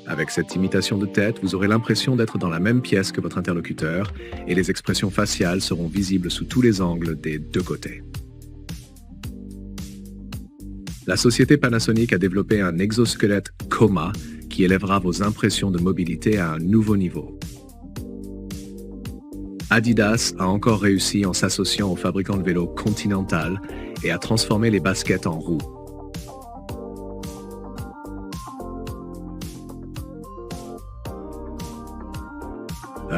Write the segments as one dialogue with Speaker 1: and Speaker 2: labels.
Speaker 1: Avec cette imitation de tête, vous aurez l'impression d'être dans la même pièce que votre interlocuteur et les expressions faciales seront visibles sous tous les angles des deux côtés. La société Panasonic a développé un exosquelette Coma qui élèvera vos impressions de mobilité à un nouveau niveau. Adidas a encore réussi en s'associant au fabricant de vélos Continental et a transformé les baskets en roues.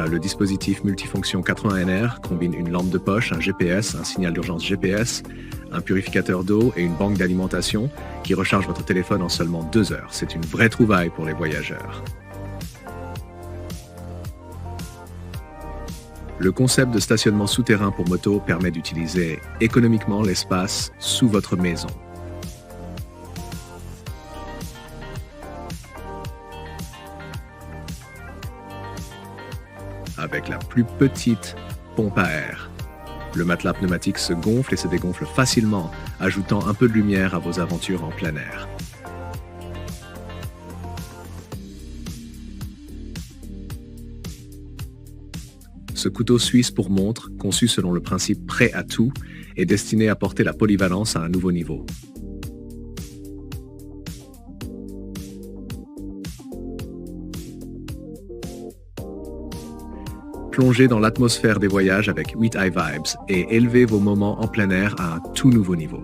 Speaker 1: Le dispositif multifonction 80NR combine une lampe de poche, un GPS, un signal d'urgence GPS, un purificateur d'eau et une banque d'alimentation qui recharge votre téléphone en seulement 2 heures. C'est une vraie trouvaille pour les voyageurs. Le concept de stationnement souterrain pour moto permet d'utiliser économiquement l'espace sous votre maison. Avec la plus petite pompe à air. Le matelas pneumatique se gonfle et se dégonfle facilement, ajoutant un peu de lumière à vos aventures en plein air. Ce couteau suisse pour montre, conçu selon le principe prêt à tout, est destiné à porter la polyvalence à un nouveau niveau. Plongez dans l'atmosphère des voyages avec 8i Vibes et élevez vos moments en plein air à un tout nouveau niveau.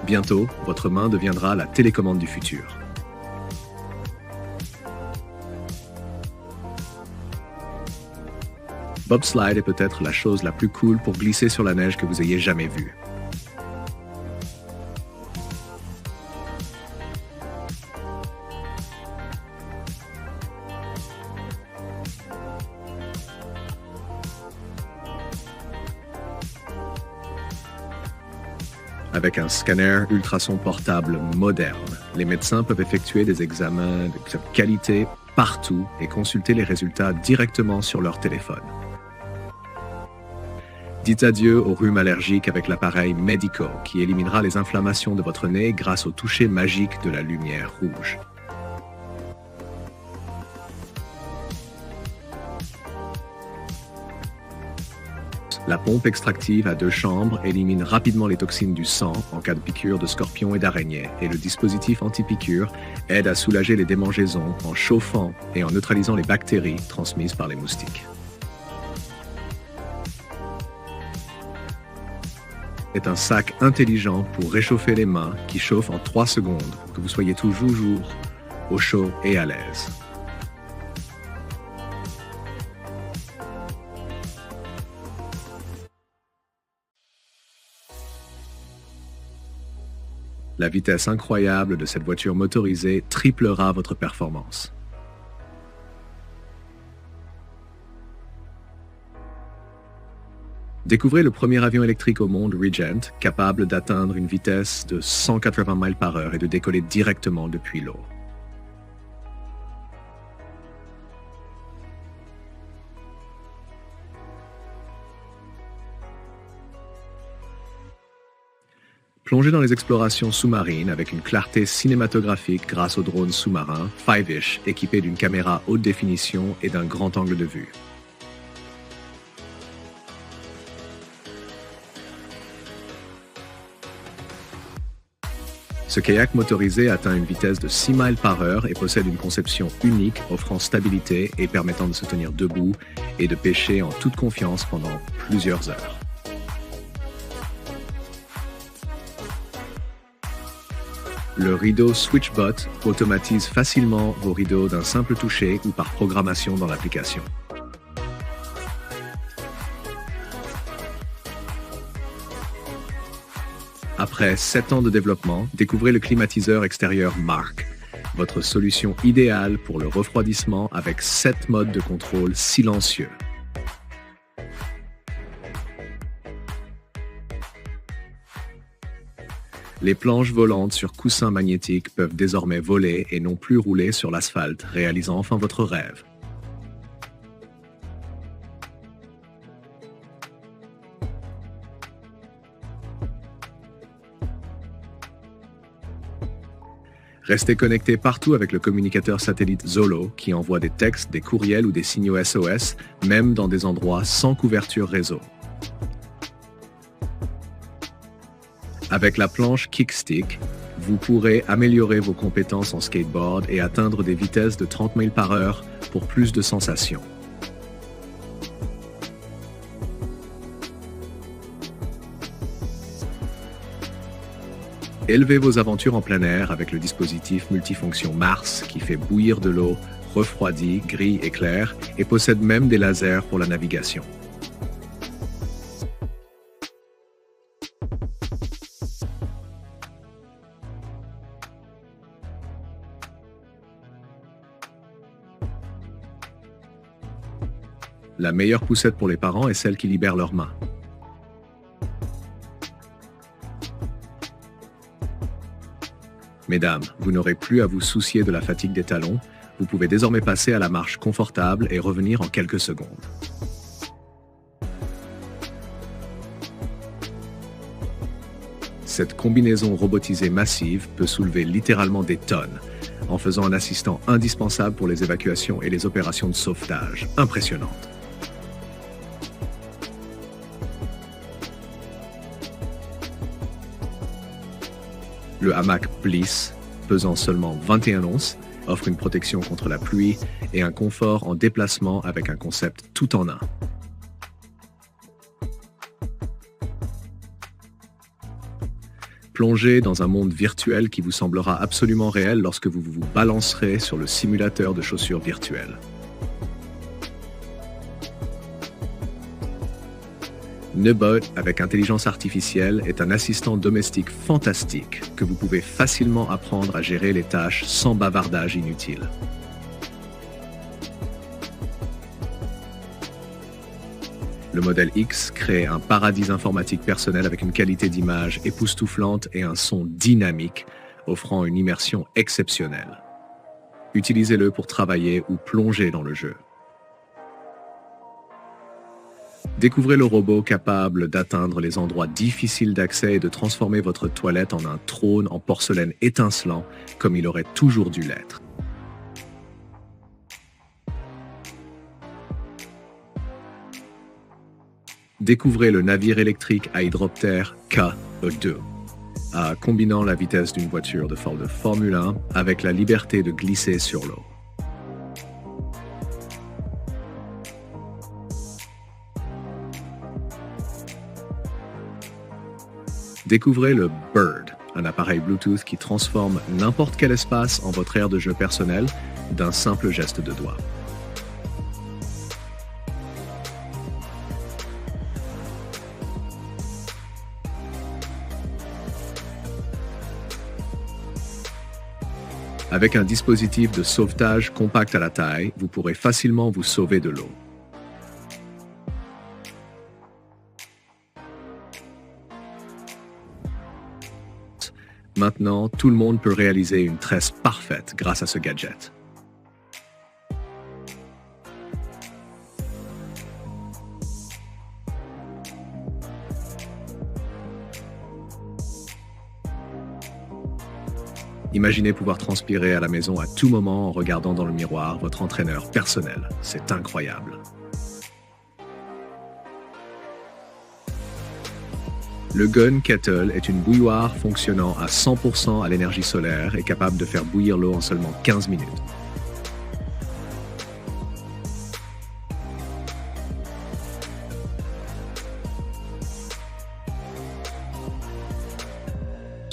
Speaker 1: Bientôt, votre main deviendra la télécommande du futur. Bobslide est peut-être la chose la plus cool pour glisser sur la neige que vous ayez jamais vue. Avec un scanner ultrason portable moderne, les médecins peuvent effectuer des examens de qualité partout et consulter les résultats directement sur leur téléphone. Dites adieu au rhume allergique avec l'appareil Medico qui éliminera les inflammations de votre nez grâce au toucher magique de la lumière rouge. La pompe extractive à 2 chambres élimine rapidement les toxines du sang en cas de piqûre de scorpions et d'araignées et le dispositif anti-piqûre aide à soulager les démangeaisons en chauffant et en neutralisant les bactéries transmises par les moustiques. C'est un sac intelligent pour réchauffer les mains qui chauffe en 3 secondes pour que vous soyez toujours au chaud et à l'aise. La vitesse incroyable de cette voiture motorisée triplera votre performance. Découvrez le premier avion électrique au monde, Regent, capable d'atteindre une vitesse de 180 miles par heure et de décoller directement depuis l'eau. Plongez dans les explorations sous-marines avec une clarté cinématographique grâce au drone sous-marin Five-ish équipé d'une caméra haute définition et d'un grand angle de vue. Ce kayak motorisé atteint une vitesse de 6 miles par heure et possède une conception unique offrant stabilité et permettant de se tenir debout et de pêcher en toute confiance pendant plusieurs heures. Le rideau SwitchBot automatise facilement vos rideaux d'un simple toucher ou par programmation dans l'application. Après 7 ans de développement, découvrez le climatiseur extérieur Mark, votre solution idéale pour le refroidissement avec 7 modes de contrôle silencieux. Les planches volantes sur coussins magnétiques peuvent désormais voler et non plus rouler sur l'asphalte, réalisant enfin votre rêve. Restez connecté partout avec le communicateur satellite Zolo qui envoie des textes, des courriels ou des signaux SOS, même dans des endroits sans couverture réseau. Avec la planche Kickstick, vous pourrez améliorer vos compétences en skateboard et atteindre des vitesses de 30 000 par heure pour plus de sensations. Élevez vos aventures en plein air avec le dispositif multifonction Mars qui fait bouillir de l'eau, refroidit, grille et clair et possède même des lasers pour la navigation. La meilleure poussette pour les parents est celle qui libère leurs mains. Mesdames, vous n'aurez plus à vous soucier de la fatigue des talons, vous pouvez désormais passer à la marche confortable et revenir en quelques secondes. Cette combinaison robotisée massive peut soulever littéralement des tonnes, en faisant un assistant indispensable pour les évacuations et les opérations de sauvetage. Impressionnante. Le hamac Bliss, pesant seulement 21 onces, offre une protection contre la pluie et un confort en déplacement avec un concept tout en un. Plongez dans un monde virtuel qui vous semblera absolument réel lorsque vous vous balancerez sur le simulateur de chaussures virtuelles. Nebot, avec intelligence artificielle, est un assistant domestique fantastique que vous pouvez facilement apprendre à gérer les tâches sans bavardage inutile. Le modèle X crée un paradis informatique personnel avec une qualité d'image époustouflante et un son dynamique, offrant une immersion exceptionnelle. Utilisez-le pour travailler ou plonger dans le jeu. Découvrez le robot capable d'atteindre les endroits difficiles d'accès et de transformer votre toilette en un trône en porcelaine étincelant comme il aurait toujours dû l'être. Découvrez le navire électrique à hydroptère K2, combinant la vitesse d'une voiture de Formule 1 avec la liberté de glisser sur l'eau. Découvrez le Bird, un appareil Bluetooth qui transforme n'importe quel espace en votre aire de jeu personnel d'un simple geste de doigt. Avec un dispositif de sauvetage compact à la taille, vous pourrez facilement vous sauver de l'eau. Maintenant, tout le monde peut réaliser une tresse parfaite grâce à ce gadget. Imaginez pouvoir transpirer à la maison à tout moment en regardant dans le miroir votre entraîneur personnel. C'est incroyable. Le Gun Kettle est une bouilloire fonctionnant à 100% à l'énergie solaire et capable de faire bouillir l'eau en seulement 15 minutes.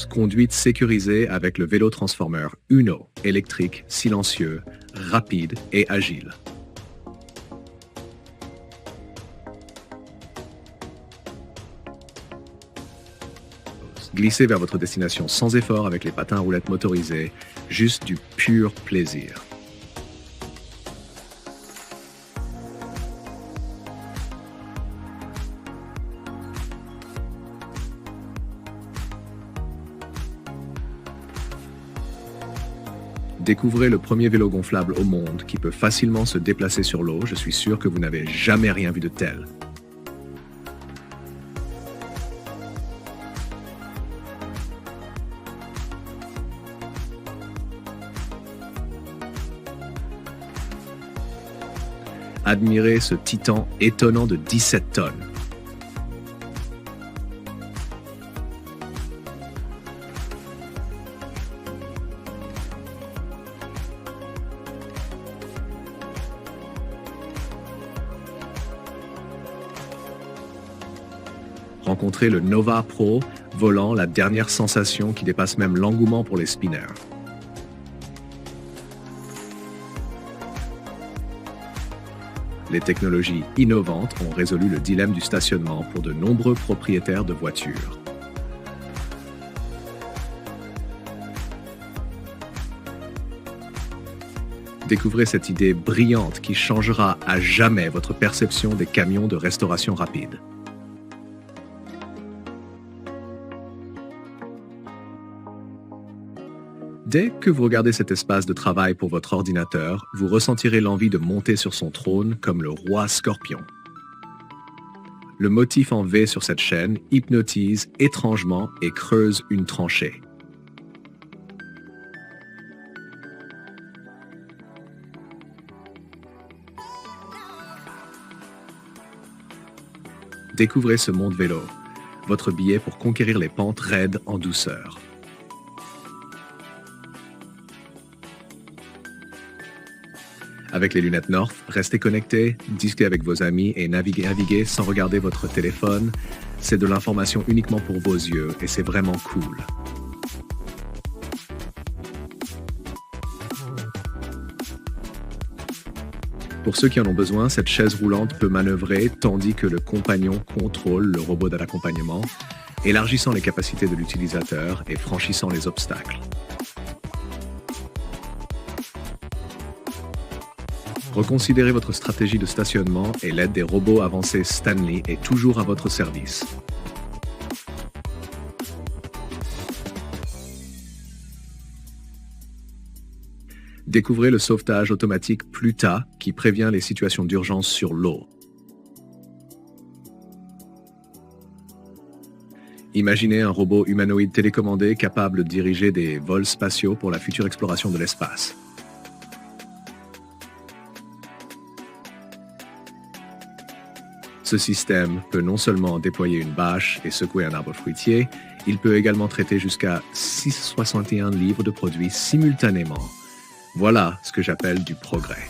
Speaker 1: Conduite sécurisée avec le vélo transformeur Uno, électrique, silencieux, rapide et agile. Glissez vers votre destination sans effort avec les patins à roulettes motorisés, juste du pur plaisir. Découvrez le premier vélo gonflable au monde qui peut facilement se déplacer sur l'eau. Je suis sûr que vous n'avez jamais rien vu de tel. Admirez ce titan étonnant de 17 tonnes. Rencontrez le Nova Pro, volant la dernière sensation qui dépasse même l'engouement pour les spinners. Les technologies innovantes ont résolu le dilemme du stationnement pour de nombreux propriétaires de voitures. Découvrez cette idée brillante qui changera à jamais votre perception des camions de restauration rapide. Dès que vous regardez cet espace de travail pour votre ordinateur, vous ressentirez l'envie de monter sur son trône comme le roi Scorpion. Le motif en V sur cette chaîne hypnotise étrangement et creuse une tranchée. Découvrez ce monde vélo, votre billet pour conquérir les pentes raides en douceur. Avec les lunettes North, restez connectés, discutez avec vos amis et naviguez sans regarder votre téléphone. C'est de l'information uniquement pour vos yeux et c'est vraiment cool. Pour ceux qui en ont besoin, cette chaise roulante peut manœuvrer tandis que le compagnon contrôle le robot d'accompagnement, élargissant les capacités de l'utilisateur et franchissant les obstacles. Reconsidérez votre stratégie de stationnement et l'aide des robots avancés Stanley est toujours à votre service. Découvrez le sauvetage automatique Pluta qui prévient les situations d'urgence sur l'eau. Imaginez un robot humanoïde télécommandé capable de diriger des vols spatiaux pour la future exploration de l'espace. Ce système peut non seulement déployer une bâche et secouer un arbre fruitier, il peut également traiter jusqu'à 661 livres de produits simultanément. Voilà ce que j'appelle du progrès.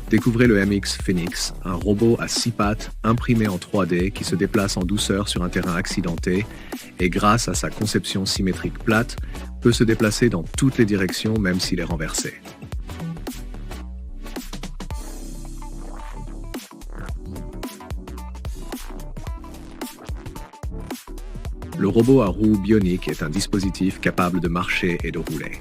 Speaker 1: Découvrez le MX Phoenix, un robot à 6 pattes imprimé en 3D qui se déplace en douceur sur un terrain accidenté et grâce à sa conception symétrique plate, peut se déplacer dans toutes les directions même s'il est renversé. Le robot à roues bioniques est un dispositif capable de marcher et de rouler.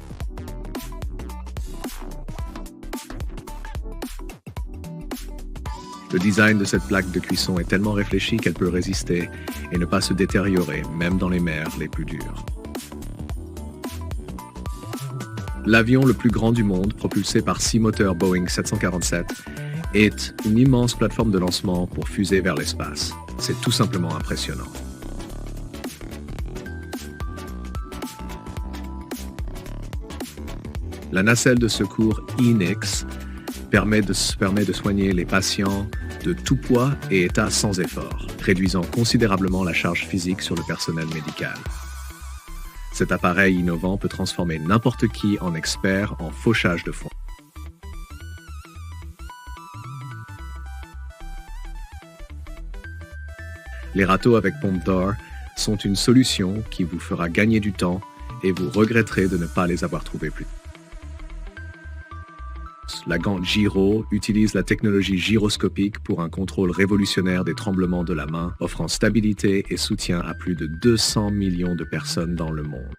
Speaker 1: Le design de cette plaque de cuisson est tellement réfléchi qu'elle peut résister et ne pas se détériorer, même dans les mers les plus dures. L'avion le plus grand du monde, propulsé par 6 moteurs Boeing 747, est une immense plateforme de lancement pour fusées vers l'espace. C'est tout simplement impressionnant. La nacelle de secours Enix permet de soigner les patients de tout poids et état sans effort, réduisant considérablement la charge physique sur le personnel médical. Cet appareil innovant peut transformer n'importe qui en expert en fauchage de fond. Les râteaux avec pompe d'or sont une solution qui vous fera gagner du temps et vous regretterez de ne pas les avoir trouvés plus tôt. La gante Giro utilise la technologie gyroscopique pour un contrôle révolutionnaire des tremblements de la main, offrant stabilité et soutien à plus de 200 millions de personnes dans le monde.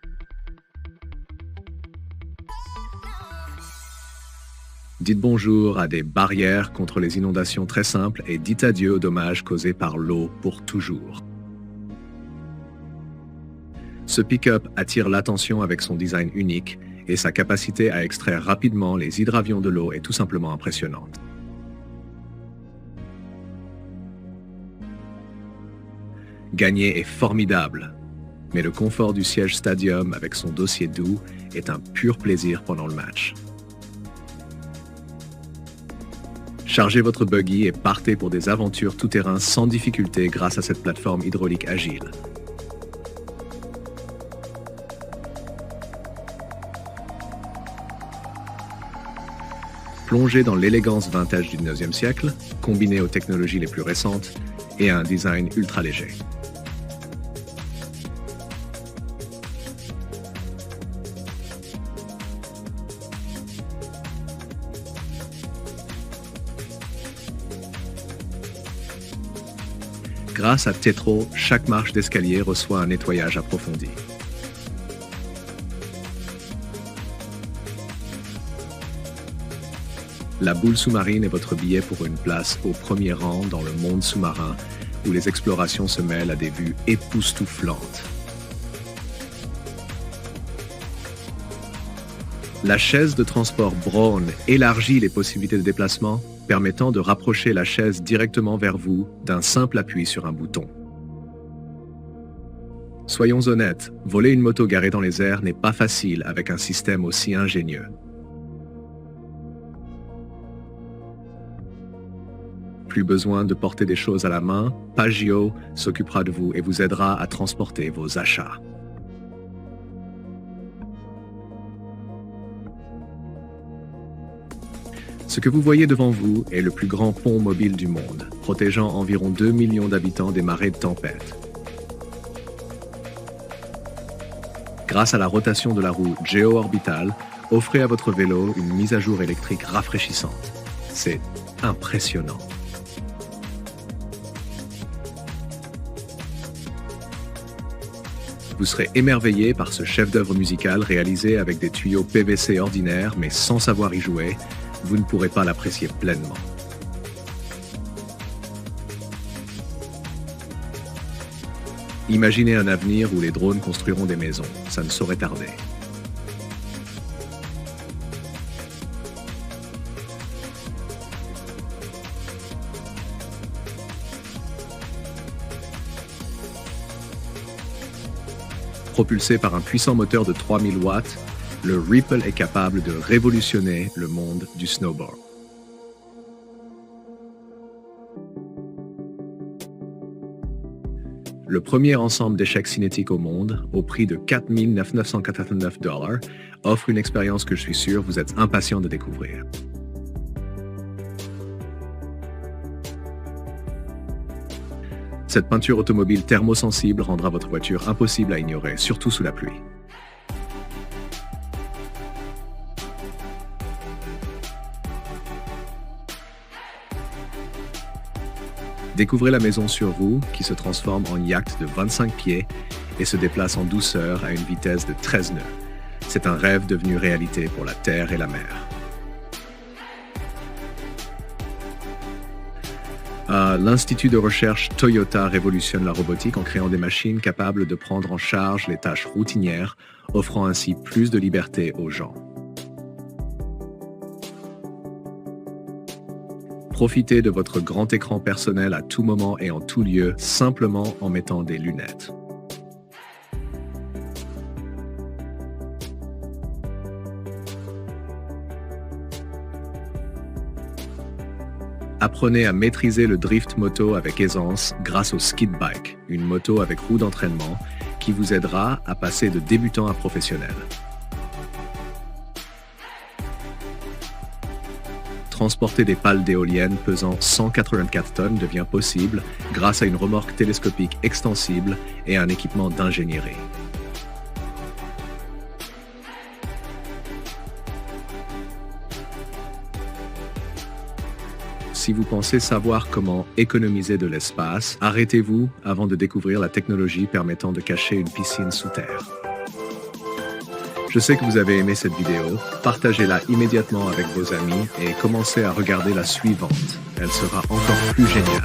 Speaker 1: Dites bonjour à des barrières contre les inondations très simples et dites adieu aux dommages causés par l'eau pour toujours. Ce pick-up attire l'attention avec son design unique et sa capacité à extraire rapidement les hydravions de l'eau est tout simplement impressionnante. Gagner est formidable, mais le confort du siège Stadium avec son dossier doux est un pur plaisir pendant le match. Chargez votre buggy et partez pour des aventures tout-terrain sans difficulté grâce à cette plateforme hydraulique agile. Plongez dans l'élégance vintage du XIXe siècle, combinée aux technologies les plus récentes et à un design ultra léger. Grâce à Tétro, chaque marche d'escalier reçoit un nettoyage approfondi. La boule sous-marine est votre billet pour une place au premier rang dans le monde sous-marin où les explorations se mêlent à des vues époustouflantes. La chaise de transport Braun élargit les possibilités de déplacement, permettant de rapprocher la chaise directement vers vous d'un simple appui sur un bouton. Soyons honnêtes, voler une moto garée dans les airs n'est pas facile avec un système aussi ingénieux. Plus besoin de porter des choses à la main, Pagio s'occupera de vous et vous aidera à transporter vos achats. Ce que vous voyez devant vous est le plus grand pont mobile du monde, protégeant environ 2 millions d'habitants des marées de tempête. Grâce à la rotation de la roue géo-orbitale, offrez à votre vélo une mise à jour électrique rafraîchissante. C'est impressionnant. Vous serez émerveillé par ce chef-d'œuvre musical réalisé avec des tuyaux PVC ordinaires, mais sans savoir y jouer, vous ne pourrez pas l'apprécier pleinement. Imaginez un avenir où les drones construiront des maisons, ça ne saurait tarder. Propulsé par un puissant moteur de 3000 watts, le Ripple est capable de révolutionner le monde du snowboard. Le premier ensemble d'échecs cinétiques au monde, au prix de 4 989 $, offre une expérience que je suis sûr vous êtes impatient de découvrir. Cette peinture automobile thermosensible rendra votre voiture impossible à ignorer, surtout sous la pluie. Découvrez la maison sur vous, qui se transforme en yacht de 25 pieds et se déplace en douceur à une vitesse de 13 nœuds. C'est un rêve devenu réalité pour la terre et la mer. L'Institut de recherche Toyota révolutionne la robotique en créant des machines capables de prendre en charge les tâches routinières, offrant ainsi plus de liberté aux gens. Profitez de votre grand écran personnel à tout moment et en tout lieu, simplement en mettant des lunettes. Apprenez à maîtriser le drift moto avec aisance grâce au Skid Bike, une moto avec roue d'entraînement qui vous aidera à passer de débutant à professionnel. Transporter des pales d'éoliennes pesant 184 tonnes devient possible grâce à une remorque télescopique extensible et un équipement d'ingénierie. Si vous pensez savoir comment économiser de l'espace, arrêtez-vous avant de découvrir la technologie permettant de cacher une piscine sous terre. Je sais que vous avez aimé cette vidéo, partagez-la immédiatement avec vos amis et commencez à regarder la suivante. Elle sera encore plus géniale.